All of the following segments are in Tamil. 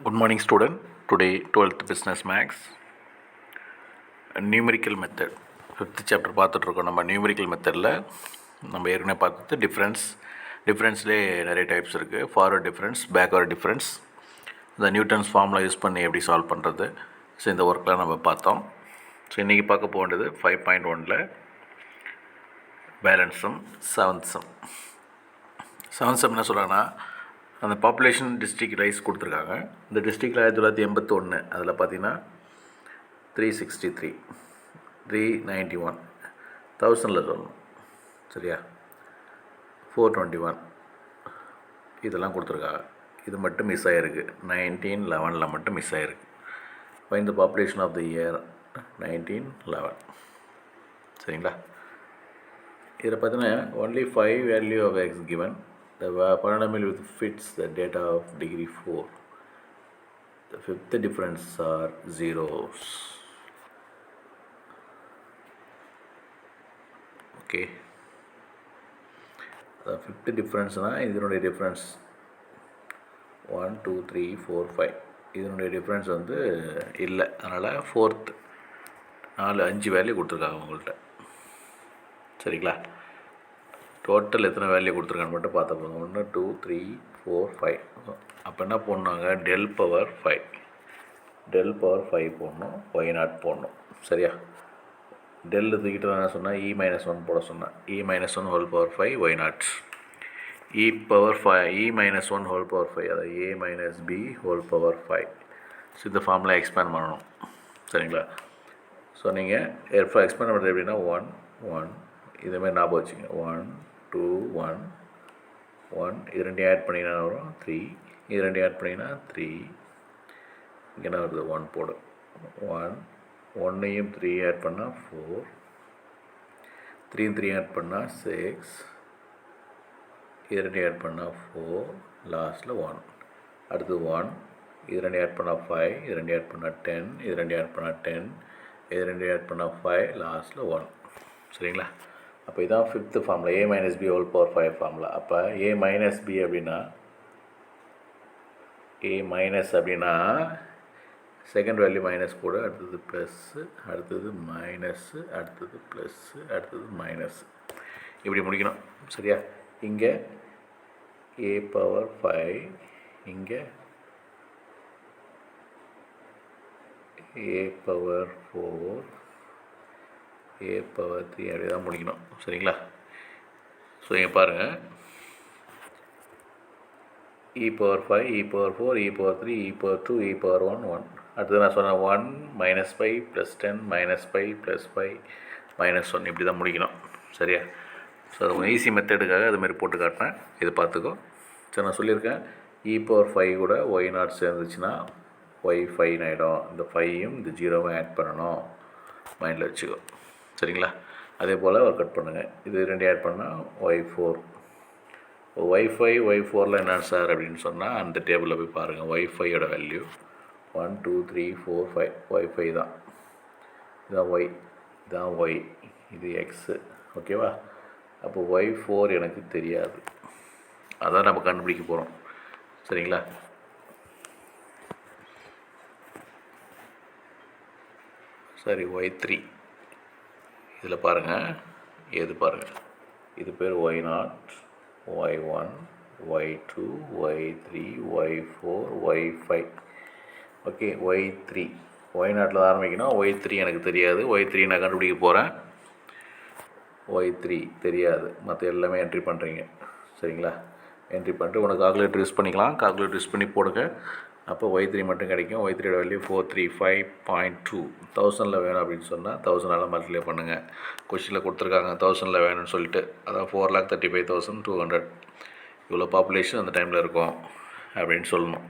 Good morning, student. Today, 12th Business Max, Numerical Method. 5th chapter பார்த்துட்ருக்கோம். நம்ம நியூமெரிக்கல் மெத்தடில் நம்ம ஏற்கனவே பார்த்தது டிஃப்ரென்ஸ்லேயே நிறைய டைப்ஸ் இருக்குது. ஃபார்வர்ட் டிஃப்ரென்ஸ், பேக்வர்ட் டிஃப்ரென்ஸ், இந்த நியூட்டன்ஸ் ஃபார்முலா யூஸ் பண்ணி எப்படி சால்வ் பண்ணுறது. ஸோ இந்த ஒர்க்கில் நம்ம பார்த்தோம். ஸோ இன்றைக்கி பார்க்க போகிறது 5.1 பேலன்ஸ் சம், செவன்த் சம் என்ன சொல்கிறாங்கன்னா, அந்த பாப்புலேஷன் டிஸ்ட்ரிக்ட் ரைஸ் கொடுத்துருக்காங்க. இந்த டிஸ்ட்ரிக்டில் 1981, அதில் பார்த்தீங்கன்னா 363, 391, 1000 சொல்லணும், சரியா, 421 இதெல்லாம் கொடுத்துருக்காங்க. இது மட்டும் மிஸ் ஆகிருக்கு, 1911 மட்டும் மிஸ் ஆகிருக்கு. Find the population of the year 1911, சரிங்களா. இதில் பார்த்தீங்கன்னா only 5 value of x given. The polynomial with fits the data of degree 4. The fifth difference are zeros. Okay. The fifth difference na idinode difference 1 2 3 4 5. இதனுடைய டிஃப்ரென்ஸ் வந்து இல்லை, அதனால் ஃபோர்த் 4-5 வேல்யூ கொடுத்துருக்காங்க உங்கள்கிட்ட, சரிங்களா. டோட்டல் எத்தனை வேல்யூ கொடுத்துருக்கான்னு மட்டும் பார்த்தா போதும். 1 2 3 4 5. அப்போ என்ன போடணுங்க, டெல் பவர் 5 போடணும், y0 போடணும், சரியா. டெல் தூக்கிட்டு என்ன சொன்னால் e-1 போட சொன்னேன். e-1 whole power 5 y0, e-1 whole power 5, அதாவது a minus b whole power 5. So இந்த ஃபார்முலா எக்ஸ்பேண்ட் பண்ணணும், சரிங்களா. ஸோ நீங்கள் எக்ஸ்பேண்ட் பண்ணுறது எப்படின்னா 1 1 இதேமாதிரி ஞாபகம் வச்சுங்க. 1 2 1 1 இது ரெண்டையும் ஆட் பண்ணிங்கன்னா வரும் 3, இது ரெண்டையும் ஆட் பண்ணிங்கன்னா 3, இங்கே என்ன வருது 1 போடு. 1 3 ஆட் பண்ணால் 4, 3 ஆட் பண்ணால் 6, இது ரெண்டையும் ஆட் பண்ணால் 4, லாஸ்ட்டில் 1. அடுத்து 1, இது ரெண்டையும் ஆட் பண்ணால் 5, இது ரெண்டையும் ஆட் பண்ணால் 10, இது ரெண்டையும் ஆட் பண்ணால் 10, இது ரெண்டையும் ஆட் பண்ணால் 5, லாஸ்ட்டில் 1, சரிங்களா. அப்போ இதுதான் fifth formula, a minus B whole power 5 formula. அப்போ a மைனஸ் பி அப்படின்னா, a மைனஸ் அப்படின்னா செகண்ட் வேல்யூ மைனஸ் கூட, அடுத்தது ப்ளஸ்ஸு, அடுத்தது மைனஸ்ஸு, அடுத்தது ப்ளஸ்ஸு, அடுத்தது மைனஸ், இப்படி முடிக்கணும், சரியா. இங்கே a பவர் 5, இங்கே a பவர் 4, a பவர் 3, அப்படி தான் முடிக்கணும், சரிங்களா. ஸோ இங்கே பாருங்கள், e power 5, e power 4, e power 3, e power 2, e power 1 1. அடுத்தது நான் சொன்னேன் 1 minus 5 plus 10 minus 5 plus 5 minus 1, இப்படி தான் முடிக்கணும், சரியா. ஸோ அது ஈஸி மெத்தடுக்காக அதுமாரி போட்டு காட்டினேன், இது பார்த்துக்கோ. சரி, நான் சொல்லியிருக்கேன் e பவர் 5 கூட y0 சேர்ந்துச்சுன்னா y5 ஆகிடும். இந்த 5யும் இந்த 0வும் ஆட் பண்ணணும், மைண்டில் வச்சுக்கோ, சரிங்களா. அதே போல் ஒரு கட் பண்ணுங்கள், இது ரெண்டு ஆட் பண்ணால் y4. y4ல் என்ன சார் அப்படின்னு சொன்னால், அந்த டேபிளில் போய் பாருங்கள். y5யோட வேல்யூ 1 2 3 4 5, y5 தான், இதுதான் y, இதுதான் y, இது x, ஓகேவா. அப்போ y4 எனக்கு தெரியாது, அதான் நம்ம கண்டுபிடிக்க போகிறோம், சரிங்களா. சரி, y3 இதில் பாருங்கள், எது பாருங்கள், இது பேர் y0, y1, y2, y3, y4, y5. Okay, y3 y0ல் ஆரம்பிக்கணும். y3 எனக்கு தெரியாது, y3 நான் கண்டுபிடிக்க போகிறேன். y3 தெரியாது, மற்ற எல்லாமே என்ட்ரி பண்ணுறீங்க, சரிங்களா. என்ட்ரி பண்ணிட்டு உனக்கு கால்குலேட்டர் யூஸ் பண்ணிக்கலாம், கால்குலேட்டர் யூஸ் பண்ணி போடுங்க. அப்போ y3 மட்டும் கிடைக்கும். y3யோட வேல்யூ 435.2. 1000ல் வேணும் அப்படின்னு சொன்னால் 1000ஆல் மல்டிப்ளை பண்ணுங்கள். கொஸ்டினில் கொடுத்துருக்காங்க 1000ல் வேணும்னு சொல்லிட்டு, அதான் 4,35,200 இவ்வளோ பாப்புலேஷன் அந்த டைமில் இருக்கும் அப்படின்னு சொல்லணும்.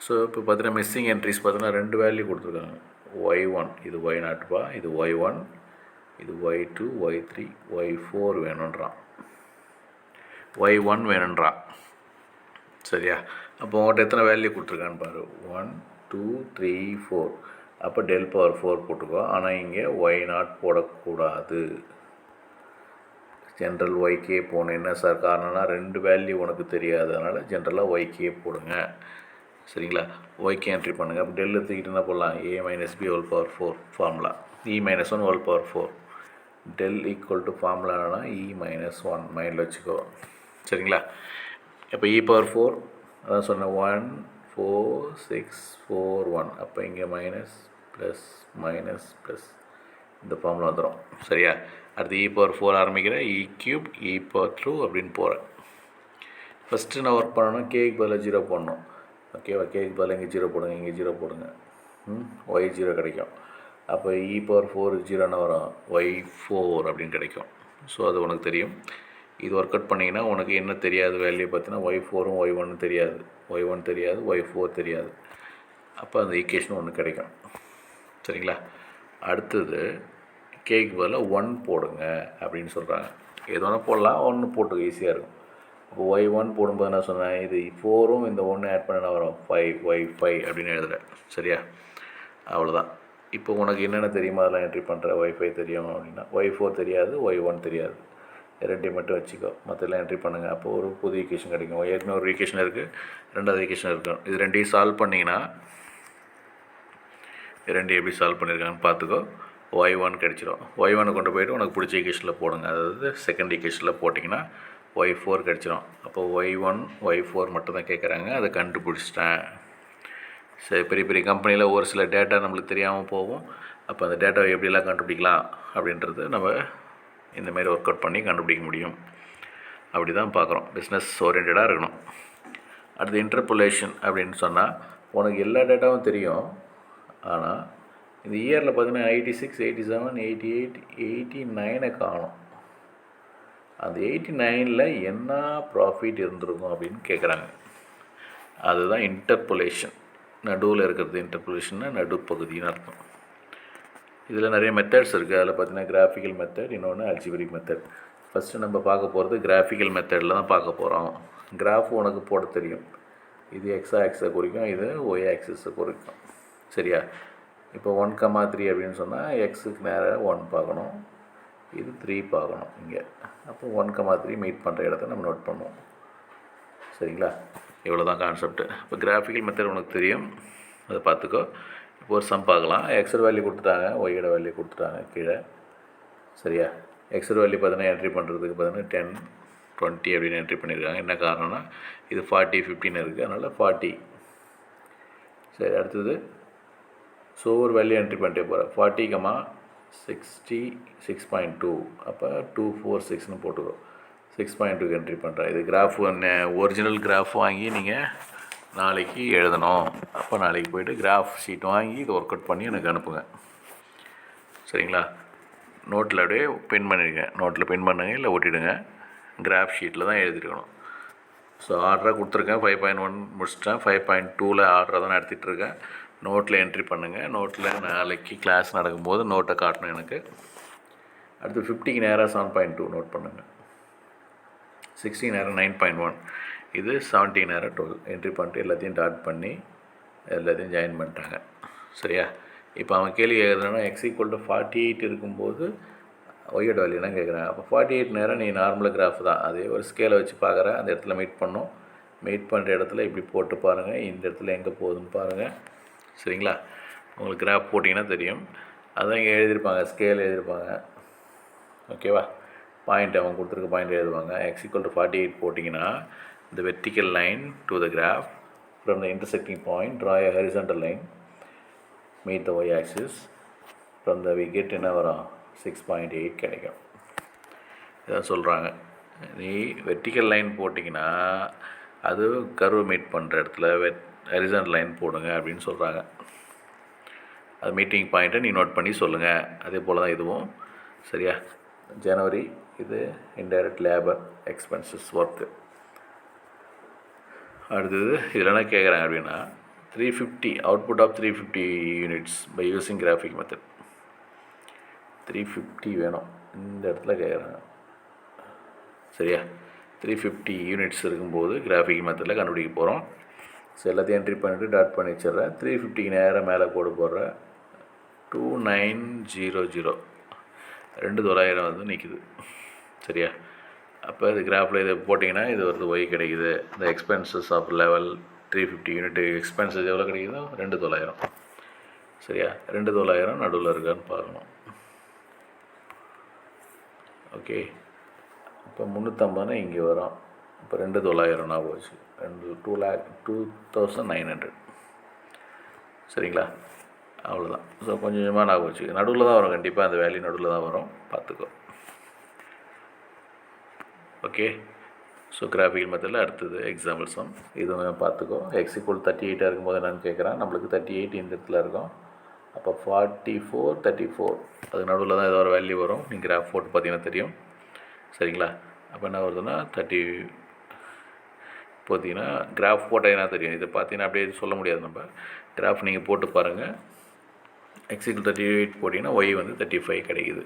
ஸோ இப்போ பார்த்தீங்கன்னா மிஸ்ஸிங் என்ட்ரிஸ் பார்த்தீங்கன்னா 2 வேல்யூ கொடுத்துருக்காங்க. y1 இது y0பா, இது y1, இது y2, y3, y4 வேணுன்றான், y1 வேணுன்றான், சரியா. அப்போ உங்கள்கிட்ட எத்தனை வேல்யூ கொடுத்துருக்கான்னு பாரு, 1 2 3 4. அப்போ டெல் பவர் 4 போட்டுக்கோ. ஆனால் இங்கே y0 போடக்கூடாது, ஜென்ரல் ஒய்கே போகணும். என்ன சார் காரணம்னா 2 வேல்யூ உனக்கு தெரியாது, அதனால் ஜென்ரலாக ஒய்கே போடுங்க, சரிங்களா. ஒய்க்கு என்ட்ரி பண்ணுங்கள். அப்போ டெல் எடுத்துக்கிட்டு என்ன போடலாம், a minus B whole power 4 formula, e minus 1 whole power 4. Del equal to ஃபார்முலானா e மைனஸ் 1 மைண்டில் வச்சுக்கோ. சரிங்களா. இப்போ e பவர் 4 அதான் சொன்னேன், 1 4 6 4 1. அப்போ இங்கே மைனஸ் ப்ளஸ் மைனஸ் ப்ளஸ் இந்த ஃபார்முலா வந்துடும். சரியா. அடுத்து e பவர் 4 ஆரம்பிக்கிறேன், e கியூப் e பவர் 2 அப்படின்னு போகிறேன். ஃபஸ்ட்டு நான் ஒர்க் பண்ணணும், கேக்கு பதில் 0 போடணும். ஓகேவா. கேக்கு பதில் இங்கே 0 போடுங்க, இங்கே 0 போடுங்க, ஒய் 0 கிடைக்கும். அப்போ e பவர் 4 0னா வரும், ஒய் 4 அப்படின்னு கிடைக்கும். ஸோ அது உனக்கு தெரியும். இது ஒர்க் அவுட் பண்ணிங்கன்னா உனக்கு என்ன தெரியாது வேல்யூ பார்த்தீங்கன்னா ஒய் 4ம் ஒய் 1 தெரியாது, ஒய் 1 தெரியாது, ஒய் 4 தெரியாது. அப்போ அந்த ஈக்குவேஷன் ஒன்று கிடைக்கும். சரிங்களா. அடுத்தது கேக்கு பதில் 1 போடுங்க அப்படின்னு சொல்கிறாங்க. எது வேணால் போடலாம், 1 போட்டு ஈஸியாக இருக்கும். இப்போ ஒய் 1 போடும்போது நான் சொன்னேன், இது 4ம் இந்த 1 ஆட் பண்ண வரும் 5 ஒய் 5 அப்படின்னு எழுதுகிறேன். சரியா. அவ்வளோதான். இப்போ உனக்கு என்னென்ன தெரியுமோ அதெல்லாம் என்ட்ரி பண்ணுற. ஒய் 5 தெரியும் அப்படின்னா, ஒய் 4 தெரியாது, ஒய் 1 தெரியாது, ரெண்டையும் மட்டும் வச்சுக்கோ, மற்றெல்லாம் என்ட்ரி பண்ணுங்கள். அப்போது ஒரு புது ஈக்குவேஷன் கிடைக்கும். ஏற்கனவே ஒரு ஈக்குவேஷன் இருக்குது, ரெண்டாவது ஈக்குவேஷன் இருக்கும். இது ரெண்டையும் சால்வ் பண்ணிங்கன்னா, ரெண்டையும் எப்படி சால்வ் பண்ணியிருக்காங்கன்னு பார்த்துக்கோ. ஒய் 1 கிடச்சிரும். ஒய் 1 கொண்டு போய்ட்டு உனக்கு பிடிச்ச ஈக்குவேஷனில் போடுங்க. அதாவது செகண்ட் ஈக்குவேஷனில் போட்டிங்கன்னா ஒய் 4 கிடச்சிரும். அப்போ ஒய் 1 ஒய் 4 மட்டும் தான் கேட்குறாங்க. அதை கண்டுபிடிச்சிட்டேன். சரி, பெரிய பெரிய கம்பெனியில் ஒரு சில டேட்டா நம்மளுக்கு தெரியாமல் போகும். அப்போ அந்த டேட்டாவை எப்படிலாம் கண்டுபிடிக்கலாம் அப்படின்றது நம்ம இந்தமாரி ஒர்க் அவுட் பண்ணி கண்டுபிடிக்க முடியும். அப்படி தான் பார்க்குறோம். பிஸ்னஸ் ஓரியன்டாக இருக்கணும். அடுத்து இன்டர்போலேஷன் அப்படின்னு சொன்னால் உனக்கு எல்லா டேட்டாவும் தெரியும். ஆனால் இந்த இயரில் பார்த்தீங்கன்னா 86 87 88 89 காணும். அந்த 89ல் என்ன ப்ராஃபிட் இருந்திருக்கும் அப்படின்னு கேட்குறாங்க. அதுதான் இன்டர்போலேஷன். நடுவில் இருக்கிறது இன்டர்போலேஷன்னா நடுப்பகுதின்னு அர்த்தம். இதில் நிறைய மெத்தட்ஸ் இருக்குது. அதில் பார்த்தீங்கன்னா கிராஃபிக்கல் மெத்தட், இன்னொன்று அல்ஜிபிரிக் மெத்தட். ஃபஸ்ட்டு நம்ம பார்க்க போகிறது கிராஃபிக்கல் மெத்தடில் தான் பார்க்க போகிறோம். கிராஃப் உனக்கு போட தெரியும். இது எக்ஸ் ஆக்ஸை குறிக்கும், இது ஒய் ஆக்சிஸை குறிக்கும். சரியா. இப்போ 1,3 அப்படின்னு சொன்னால் எக்ஸுக்கு நேராக 1 பார்க்கணும், இது 3 பார்க்கணும் இங்கே. அப்போ 1,3 மீட் பண்ணுற இடத்த நம்ம நோட் பண்ணுவோம். சரிங்களா. இவ்வளோ தான் கான்செப்ட்டு. இப்போ கிராஃபிக்கல் மெத்தட் உனக்கு தெரியும், அதை பார்த்துக்கோ. இப்போ ஒரு சம் பார்க்கலாம். எக்ஸோட வேல்யூ கொடுத்துட்டாங்க, ஒய்யோட வேல்யூ கொடுத்துட்டாங்க கீழே. சரியா. எக்ஸோட வேல்யூ பார்த்தீங்கன்னா என்ட்ரி பண்ணுறதுக்கு பார்த்தீங்கன்னா 10 20 அப்படின்னு என்ட்ரி பண்ணியிருக்காங்க. என்ன காரணம்னா இது 40 15 இருக்குது, அதனால் 40. சரி. அடுத்தது ஸோ ஒரு வேல்யூ என்ட்ரி பண்ணிட்டே போகிறேன். 40, 66.2. அப்போ 246ன்னு போட்டுக்கோ. 6.2 என்ட்ரி பண்ணுறேன். இது கிராஃப் ஒரிஜினல் கிராஃப் வாங்கி நீங்கள் நாளைக்கு எழுதணும். அப்போ நாளைக்கு போய்ட்டு கிராஃப் ஷீட் வாங்கி இதை ஒர்க் அவுட் பண்ணி எனக்கு அனுப்புங்க. சரிங்களா. நோட்டில் அப்படியே பின் பண்ணியிருக்கேன். நோட்டில் பின் பண்ணுங்க, இல்லை ஒட்டிடுங்க. கிராஃப் ஷீட்டில் தான் எழுதிருக்கணும். ஸோ ஆர்டராக கொடுத்துருக்கேன். 5.1 முடிச்சிட்டேன். 5.2ல் ஆர்டராக தான் நடத்திட்டுருக்கேன். நோட்டில் என்ட்ரி பண்ணுங்கள். நோட்டில் நாளைக்கு கிளாஸ் நடக்கும்போது நோட்டை காட்டணும் எனக்கு. அடுத்து 50க்கு நேராக 7.2 நோட் பண்ணுங்கள். 60 நேரம் 9.1. இது 70 நேரம் 12 என்ட்ரி பண்ணிட்டு எல்லாத்தையும் டாட் பண்ணி எல்லாத்தையும் ஜாயின் பண்ணிட்டாங்க. சரியா. இப்போ அவன் கேள்வி எழுதுனா எக்ஸ் ஈக்குவல் டு 48 இருக்கும்போது ஒய்யோட வேல்யூ தான் கேட்குறேன். அப்போ 48 நேரம் நீ நார்மல் கிராஃப் தான், அதே ஒரு ஸ்கேலை வச்சு பார்க்குறேன். அந்த இடத்துல மீட் பண்ணோம். மீட் பண்ணுற இடத்துல இப்படி போட்டு பாருங்கள், இந்த இடத்துல எங்கே போகுதுன்னு பாருங்கள். சரிங்களா. உங்களுக்கு கிராஃப் போட்டிங்கன்னா தெரியும். அதான் இங்கே எழுதியிருப்பாங்க, ஸ்கேல் எழுதியிருப்பாங்க. ஓகேவா. பாயிண்ட் அவன் கொடுத்துருக்க பாயிண்ட் எழுதுவாங்க. எக்ஸ் ஈக்குவல் டு 48 போட்டிங்கன்னா the vertical line to the graph from the intersecting point, draw a horizontal line, meet the y-axis. From the we get என்ன வரும் 6.8 கிடைக்கும். இதான் சொல்கிறாங்க. நீ வெர்டிக்கல் லைன் போட்டிங்கன்னா அது கர்வ் மீட் பண்ணுற இடத்துல ஹரிசாண்டல் லைன் போடுங்க அப்படின்னு சொல்கிறாங்க. அது மீட்டிங் பாயிண்ட்டை நீ நோட் பண்ணி சொல்லுங்கள். அதே போல் தான் இதுவும். சரியா. ஜனவரி இது இன்டைரக்ட் லேபர் எக்ஸ்பென்சஸ் ஒர்க்கு. அடுத்தது இதில் என்ன கேட்குறாங்க அப்படின்னா 350 output of 350 units by using graphic method. 350 வேணும் இந்த இடத்துல கேட்குறாங்க. சரியா. 350 யூனிட்ஸ் இருக்கும்போது கிராஃபிக் மெத்தடில் கண்டுபிடிக்க போகிறோம். ஸோ எல்லாத்தையும் என்ட்ரி பண்ணிவிட்டு டாட் பண்ணி வச்சிடுறேன். 350க்கு நேராக மேலே கோடு போடுறேன். 2900 2900 வந்து நிற்குது. சரியா. அப்போ இது கிராஃபில் இதை போட்டிங்கன்னா இது வருது ஒய் கிடைக்குது. இந்த expenses of level 350 unit expenses எவ்வளோ கிடைக்குதோ 2900. சரியா? 2900 நடுவில் இருக்கான்னு பார்க்கணும். ஓகே, இப்போ 350 இங்கே வரும். இப்போ 2900 போச்சு. 2,0900. சரிங்களா? அவ்வளோதான். ஸோ கொஞ்சம் கொஞ்சமாக ஞாபகம் வச்சு, நடுவில் தான் வரும், கண்டிப்பாக அந்த வேல்யூ நடுவில் தான் வரும், பார்த்துக்கோ. ஓகே, ஸோ கிராஃபிக்கல் மெத்தடில் அடுத்தது எக்ஸாம்பிள் சம். இது பார்த்துக்கோ. x = 38 இருக்கும்போது என்னென்னு கேட்குறேன். நம்மளுக்கு 38 இந்த இடத்துல இருக்கும். அப்போ 44, 34 அது நடுவில் தான் ஏதோ ஒரு வேல்யூ வரும். நீங்கள் கிராஃப் போட்டு பார்த்தீங்கன்னா தெரியும். சரிங்களா? அப்போ என்ன வருதுன்னா 30 பார்த்தீங்கன்னா கிராஃப் போட்டீங்கன்னா தெரியும். இதை பார்த்தீங்கன்னா அப்படியே சொல்ல முடியாது. நம்ம கிராஃப் நீங்கள் போட்டு பாருங்கள். x = 38 போட்டிங்கன்னா y வந்து 35 கிடைக்குது.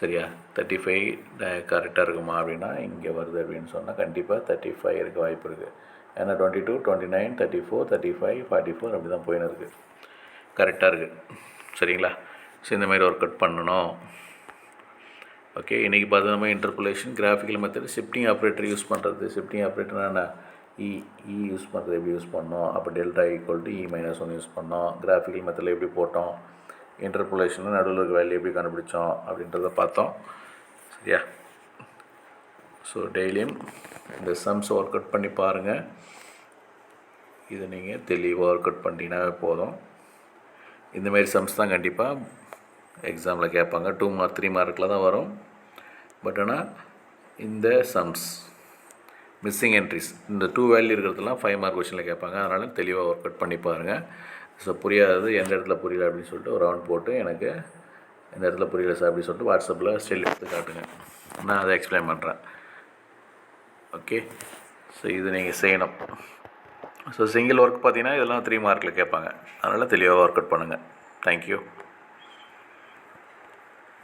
சரியா? 35 கரெக்டாக இருக்குமா அப்படின்னா இங்கே வருது அப்படின்னு சொன்னால் கண்டிப்பாக 35 இருக்க வாய்ப்பு இருக்குது. ஏன்னா 22, 29, 34, 35, 44 அப்படி தான் போயின்னு இருக்குது. கரெக்டாக இருக்குது. சரிங்களா? ஸோ இந்த மாதிரி ஒர்க் அவுட் பண்ணணும். ஓகே, இன்றைக்கி பார்த்தோம்னா interpolation, graphical method, shifting operator use பண்ணுறது. ஷிஃப்டிங் ஆப்ரேட்டர்னா என்ன? இ யூஸ் பண்ணுறது எப்படி யூஸ் பண்ணோம், அப்போ டெல்டா = E-1 யூஸ் பண்ணோம். கிராஃபிக்கல் மெத்தடில் எப்படி போட்டோம், இன்டர்போலேஷனில் நடுவில் இருக்க வேல்யூ எப்படி கண்டுபிடிச்சோம் அப்படின்றத பார்த்தோம். சரியா? ஸோ டெய்லியும் இந்த சம்ஸ் ஒர்க் அவுட் பண்ணி பாருங்கள். இதை நீங்கள் தெளிவாக ஒர்க் அவுட் பண்ணிட்டீங்கன்னாவே போதும். இந்தமாரி சம்ஸ் தான் கண்டிப்பாக எக்ஸாமில் கேட்பாங்க. 2 மார்க் 3 மார்க்கில் தான் வரும். பட் ஆனால் இந்த சம்ஸ் மிஸ்ஸிங் என்ட்ரிஸ் இந்த 2 வேல்யூ இருக்கிறதுலாம் 5 மார்க் கொஷனில் கேட்பாங்க. அதனால் தெளிவாக ஒர்க் அவுட் பண்ணி பாருங்கள். ஸோ புரியாதது எந்த இடத்துல புரியல அப்படின்னு சொல்லிட்டு ஒரு ரவுண்ட் போட்டு எனக்கு இந்த இடத்துல புரியல சார் அப்படின்னு சொல்லிட்டு வாட்ஸ்அப்பில் ஸ்டில் எடுத்து காட்டுங்க. நான் அதை எக்ஸ்பிளைன் பண்ணுறேன். ஓகே, ஸோ இது நீங்கள் செய்யணும். ஸோ சிங்கிள் ஒர்க் பார்த்தீங்கன்னா இதெல்லாம் 3 மார்க்கில் கேட்பாங்க. அதனால் தெளிவாக ஒர்க் அவுட் பண்ணுங்கள். தேங்க்யூ.